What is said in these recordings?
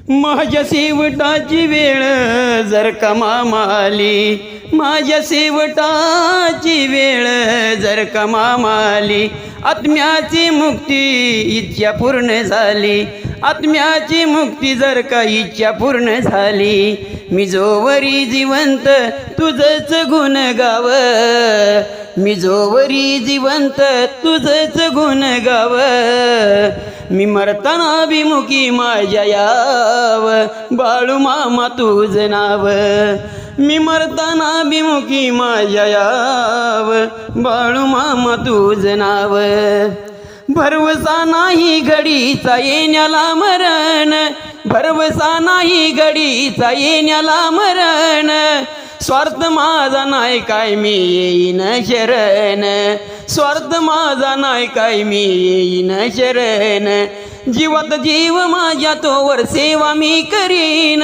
माझ्या शेवटाची वेळ जर का मामा आली, माझ्या शेवटाची वेळ जर का मामा आली, आत्म्याची मुक्ती इच्छा पूर्ण झाली, आत्म्याची मुक्ती जर का इच्छा पूर्ण झाली, मी जोवरी जिवंत तुझंच गुण गाव, मी जोवरी जिवंत तुझंच गुण गाव, मी मरताना बिमुखी माझ्या याव, बाळू मामा तुझं नाव, मी मरताना बिमुखी माझ्या याव, बाळू मामा तुझं नाव. भरवसा नाही घडीचा येण्याला मरण, भरवसा नाही घडीचा येण्याला मरण, स्वार्थ माझा नाही काय मी येईन शरण, स्वार्थ माझा नाही काय मी येईन शरण, जीवात जीव माझ्या तोवर सेवा मी करीन,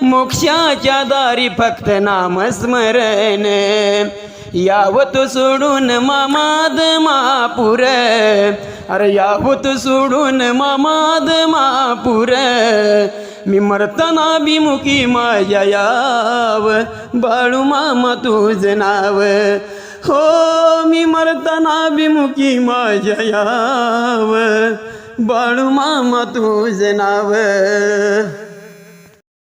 मोक्षाच्या दारी फक्त नामस्मरण, यावत सोडून मामाद महापूर, अरे यावत सोडून मामाद महापूर, मी मरताना बिमुखी माझ्या याव, बाळू मामा तुझं नाव, हो मी मरताना बिमुखी माझ्या याव, बाळू मामा तुझं नाव.